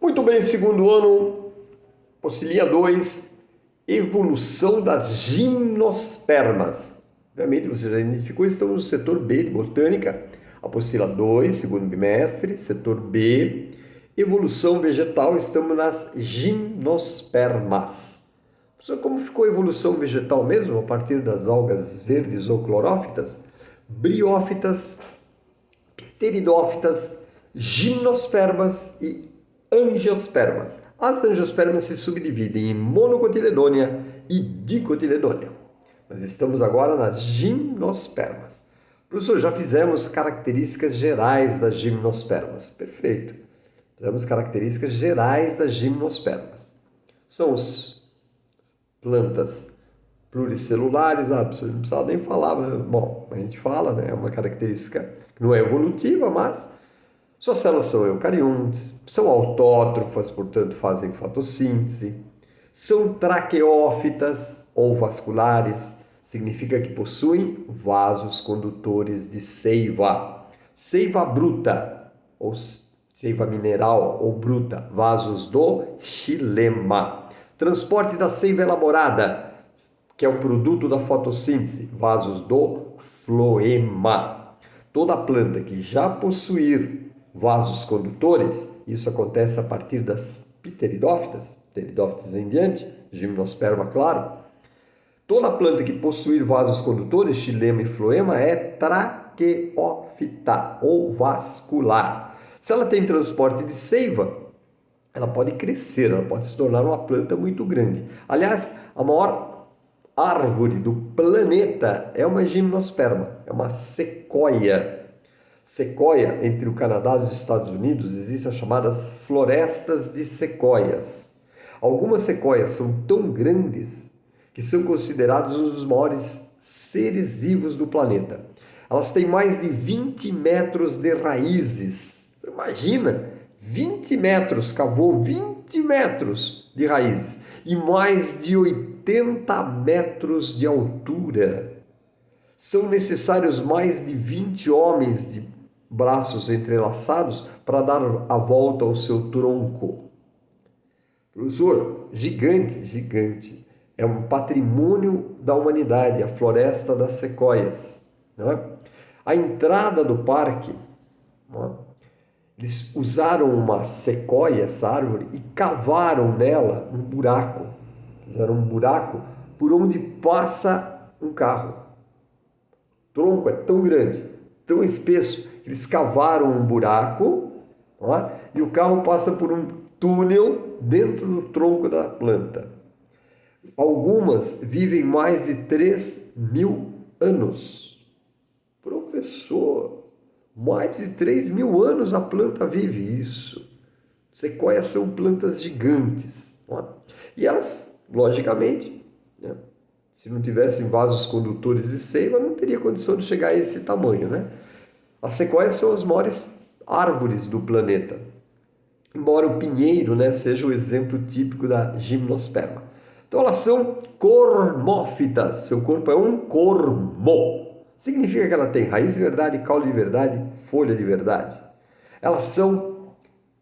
Muito bem, segundo ano, Pocilia 2, evolução das gimnospermas. Obviamente você já identificou, estamos no setor B de botânica, Apocila 2, segundo bimestre, setor B, evolução vegetal, estamos nas gimnospermas. Professor, como ficou a evolução vegetal mesmo, a partir das algas verdes ou clorófitas? Briófitas, pteridófitas, gimnospermas e angiospermas. As angiospermas se subdividem em monocotiledônia e dicotiledônia. Nós estamos agora nas gimnospermas. Professor, já fizemos características gerais das gimnospermas. Perfeito. Fizemos características gerais das gimnospermas. São as plantas pluricelulares, não precisa nem falar, bom, a gente fala, né? É uma característica que não é evolutiva, mas suas células são eucariontes, são autótrofas, portanto fazem fotossíntese, são traqueófitas ou vasculares, significa que possuem vasos condutores de seiva, seiva bruta ou seiva mineral ou bruta, vasos do xilema, transporte da seiva elaborada, que é o produto da fotossíntese, vasos do floema. Toda planta que já possuir vasos condutores, isso acontece a partir das pteridófitas em diante, gimnosperma, claro. Toda planta que possuir vasos condutores, xilema e floema, é traqueófita ou vascular. Se ela tem transporte de seiva, ela pode crescer, ela pode se tornar uma planta muito grande. Aliás, a maior árvore do planeta é uma gimnosperma, é uma sequoia. Sequoia, entre o Canadá e os Estados Unidos, existem as chamadas florestas de sequoias. Algumas sequoias são tão grandes que são considerados um dos maiores seres vivos do planeta. Elas têm mais de 20 metros de raízes. Imagina, 20 metros, cavou 20 metros de raízes e mais de 80 metros de altura. São necessários mais de 20 homens de braços entrelaçados para dar a volta ao seu tronco. Professor, gigante. É um patrimônio da humanidade, a floresta das sequoias. Né? A entrada do parque, né? Eles usaram uma sequoia, essa árvore, e cavaram nela um buraco. Fizeram um buraco por onde passa um carro. O tronco é tão grande, tão espesso, que eles cavaram um buraco, ó, e o carro passa por um túnel dentro do tronco da planta. Algumas vivem mais de 3.000 anos. Professor, mais de 3.000 anos a planta vive isso. Sequoias são plantas gigantes. Ó. E elas, logicamente, né, se não tivessem vasos condutores de seiva, não teria condição de chegar a esse tamanho, né? As sequoias são as maiores árvores do planeta. Embora o pinheiro, né, seja o exemplo típico da gimnosperma. Então elas são cormófitas. Seu corpo é um cormo. Significa que ela tem raiz de verdade, caule de verdade, folha de verdade. Elas são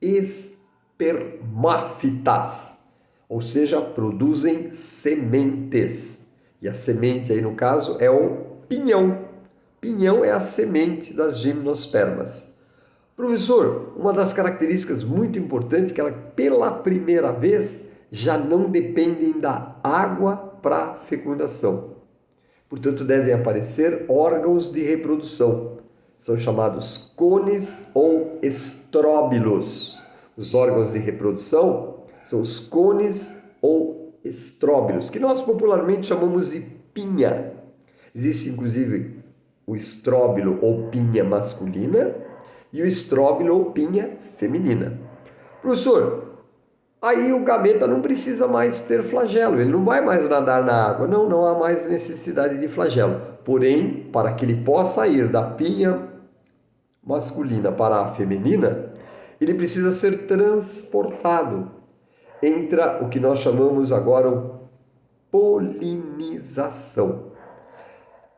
espermáfitas, ou seja, produzem sementes. E a semente aí no caso é o pinhão. Pinhão é a semente das gimnospermas. Professor, uma das características muito importantes é que ela, pela primeira vez, já não dependem da água para fecundação. Portanto, devem aparecer órgãos de reprodução. São chamados cones ou estróbilos. Os órgãos de reprodução são os cones ou estróbilos, que nós popularmente chamamos de pinha. Existe, inclusive, o estróbilo ou pinha masculina e o estróbilo ou pinha feminina. Professor, aí o gameta não precisa mais ter flagelo, ele não vai mais nadar na água, não há mais necessidade de flagelo. Porém, para que ele possa ir da pinha masculina para a feminina, ele precisa ser transportado. Entra o que nós chamamos agora de polinização.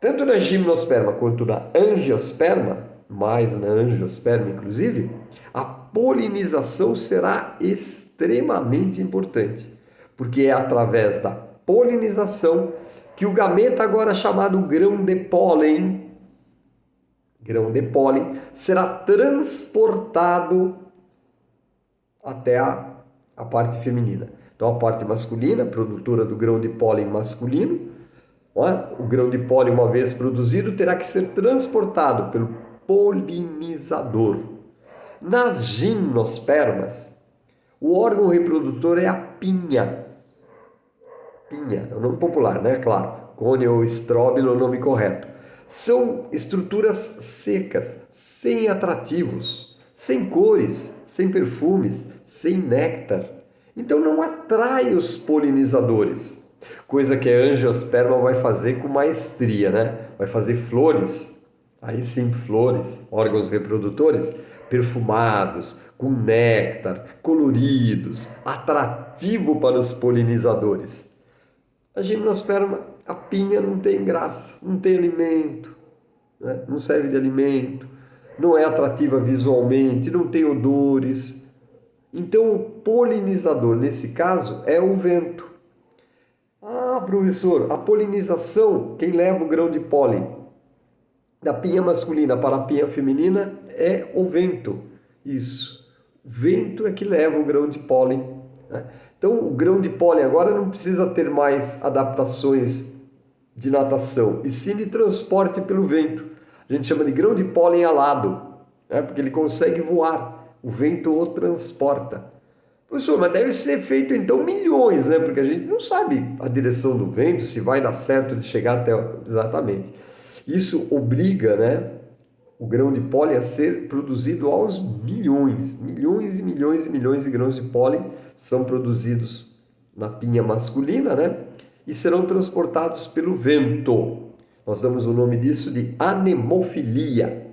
Tanto na gimnosperma quanto na angiosperma, mais na angiosperma inclusive, a polinização será extremamente importante, porque é através da polinização que o gameta, agora chamado grão de pólen, será transportado até a parte feminina. Então, a parte masculina, produtora do grão de pólen masculino, o grão de pólen, uma vez produzido, terá que ser transportado pelo polinizador. Nas gimnospermas, o órgão reprodutor é a pinha. Pinha, é o nome popular, né? Claro, cone ou estróbilo é o nome correto. São estruturas secas, sem atrativos, sem cores, sem perfumes, sem néctar. Então não atrai os polinizadores, coisa que a angiosperma vai fazer com maestria, né? Vai fazer flores, aí sim flores, órgãos reprodutores, perfumados, com néctar, coloridos, atrativo para os polinizadores. A gimnosperma, a pinha não tem graça, não tem alimento, né? Não serve de alimento, não é atrativa visualmente, não tem odores. Então o polinizador, nesse caso, é o vento. Ah, professor, a polinização, quem leva o grão de pólen da pinha masculina para a pinha feminina é o vento. Isso. O vento é que leva o grão de pólen, né? Então, o grão de pólen agora não precisa ter mais adaptações de natação, e sim de transporte pelo vento. A gente chama de grão de pólen alado, né? Porque ele consegue voar, o vento o transporta. Professor, mas deve ser feito então milhões, né? Porque a gente não sabe a direção do vento, se vai dar certo de chegar até... Exatamente. Isso obriga, né, o grão de pólen a ser produzido aos milhões. Milhões e milhões e milhões de grãos de pólen são produzidos na pinha masculina, né? E serão transportados pelo vento. Nós damos o nome disso de anemofilia.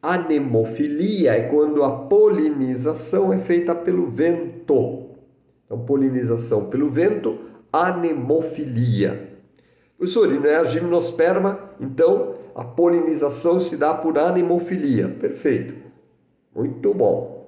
Anemofilia é quando a polinização é feita pelo vento. Então, polinização pelo vento, anemofilia. Professor, e não é a gimnosperma, então a polinização se dá por anemofilia. Perfeito. Muito bom.